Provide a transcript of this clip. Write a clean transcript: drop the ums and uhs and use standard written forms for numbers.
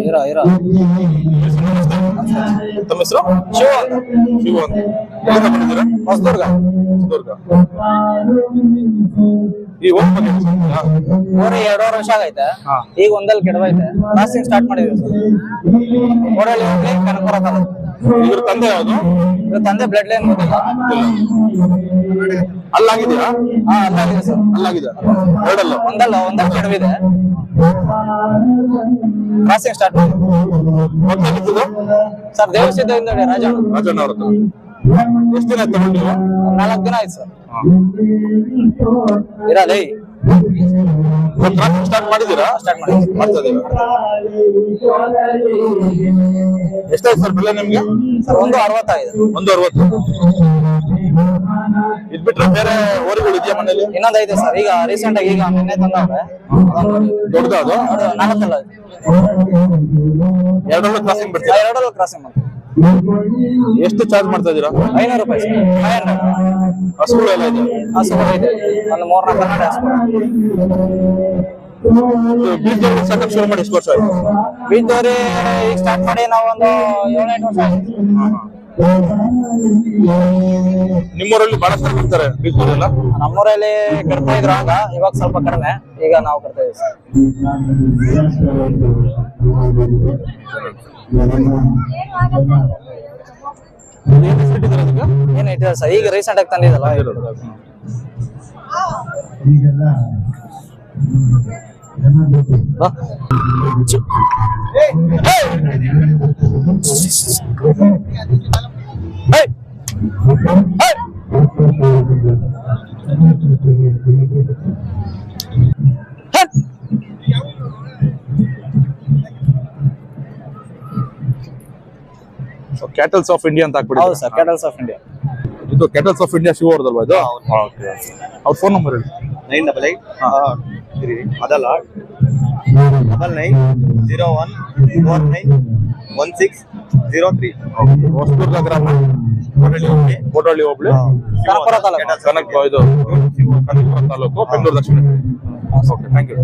ಇರ ಇರ ತಮ್ಮ ಹೆಸರು ಶಿವ ಅಂತ ಶಿವ ಅಂತ ಎಲ್ಲಿಂದ ಬಂದಿದ್ದೀರಾ? ಹೊಸದುರ್ಗ. ಚಿತ್ರದುರ್ಗ. ಈ ಹೋಗ್ ಬಗ್ಗೆ ಗೊತ್ತಾ? ಊರಿ 2.5 ವರ್ಷ ಆಗೈತೆ. ಹಾ. ಈಗ ಒಂದಲ್ಲಿ ಕೆಡವೈತೆ. ಕ್ರಾಸಿಂಗ್ ಸ್ಟಾರ್ಟ್ ಮಾಡಿದ್ವಿ ಸರ್. ಓಡಳ್ಳಿ ಹೋಗ್ಲಿ ಕನಕಪುರ ತಾಲೂಕು. ಇದ್ರ ತಂದೆ ಯಾವುದು? ಇವ್ರ ತಂದೆ ಬ್ಲಡ್ ಲೈನ್ ಗೊತ್ತಿಲ್ಲ. ಅಲ್ಲಾಗಿದೆಯಾ? ಹಾ ಅಲ್ಲಾಗಿದೆ ಸರ್. ಅಲ್ಲಾಗಿದೆ ಎರಡಲ್ಲ ಒಂದಲ್ಲಿ ಕೆಡವಿದೆ. ಕ್ರಾಸಿಂಗ್ ಸ್ಟಾರ್ಟ್ ಮಾಡಿ ಮತ್ತೆ ಎಲ್ಲಿದ್ದು? ಸರ್ ದೇವಸಿದ್ಧದಿಂದ ರಾಜಣ್ಣ. ರಾಜಣ್ಣ ಅವ್ರ ಹತ್ರ ಎಷ್ಟು ದಿನ ಆಯ್ತು ತಗೊಂಡು ನೀವು? 4 ದಿನ ಆಯ್ತು ಸರ್. ಇರಲೇ ಸ್ಟಾರ್ಟ್ ಮಾಡಿದ್ದೀರಾ? ಸ್ಟಾರ್ಟ್ ಮಾಡಿ ಮಾಡ್ತದೆ. ಎಷ್ಟಾಯ್ತು ಸರ್ ಬೆಲೆ ನಿಮ್ಗೆ? ಸರ್ 1.65. 1.60. ಇದ್ಬಿಟ್ರೆ ಬೇರೆ ಊರುಗಳು ಇದೆಯಾ ಮನೇಲಿ? ಇನ್ನೊಂದು ಐತೆ ಸರ್. ಈಗ ರೀಸೆಂಟ್ ಆಗಿ ಈಗ ನಿನ್ನೆ ತಂದವ್ರೆ. ದೊಡ್ಡದು ಅದು 4 ಎರಡರಲ್ಲೂ ಕ್ರಾಸಿಂಗ್ ಬಿಡ್ತೀರಾ? 2 ಕ್ರಾಸಿಂಗ್ ಮಾಡಿ ಎಷ್ಟು ಚಾರ್ಜ್ ಮಾಡ್ತಾ ಇದ್ದೀರಾ? 500 ರೂಪಾಯಿ ಸರ್. 500. ಹಸುಗಳು ಎಲ್ಲ ಇದೆ? ಹಸುಗಳು ಇದೆ. ಒಂದು 3-4 ಕನ್ನಡ ಹಸುಗಳು. ಬೀಜ ಸಾಕಷ್ಟು ಶುರು ಮಾಡಿ ಎಷ್ಟು ವರ್ಷ ಆಯ್ತು? ಬೀದೋರಿ ಈಗ ಸ್ಟಾರ್ಟ್ ಮಾಡಿ ನಾವು ಒಂದು 7-8 ವರ್ಷ ಆಯ್ತು. ನಿಮ್ಮೂರಲ್ಲಿ ಬಹಳಷ್ಟು ಬಿಡ್ತಾರೆ ಬೀಜದವರೆಲ್ಲ? ನಮ್ಮೂರಲ್ಲಿ ಕಟ್ತಾ ಇದ್ರು ಆಗ, ಇವಾಗ ಸ್ವಲ್ಪ ಕಡಿಮೆ. ಈಗ ನಾವು ಕಟ್ತಾ ಇದೀವಿ ಸರ್. ಏನ್ ಇಟ್ಟಿದ್ದಾರೆ ಸರ್? ಈಗ ರೀಸೆಂಟ್ ಆಗಿ ತಂದಿದ್ದಲ್ಲ. ಕ್ಯಾಟಲ್ಸ್ ಆಫ್ ಇಂಡಿಯಾ ಅಂತ ಹಾಕ್ಬಿಡಿ. ಹೌದು ಸರ್, ಕ್ಯಾಟಲ್ಸ್ ಆಫ್ ಇಂಡಿಯಾ. ಇದು ಕ್ಯಾಟಲ್ಸ್ ಆಫ್ ಇಂಡಿಯಾ ಶಿವ ಅವ್ರದಲ್ವಾ ಇದು? ಅವ್ರ ಫೋನ್ ನಂಬರ್ ಹೇಳಿ. 988 ಅದಲ್ಲ 9901491603. ಹೊಸದುರ್ಗ ಗ್ರಾಮ, ಕೋಟಹಳ್ಳಿ ಹೋಬಳಿ, Kanakapura taluk. Kanakapura taluk, Bengaluru Dakshina. Okay, thank you.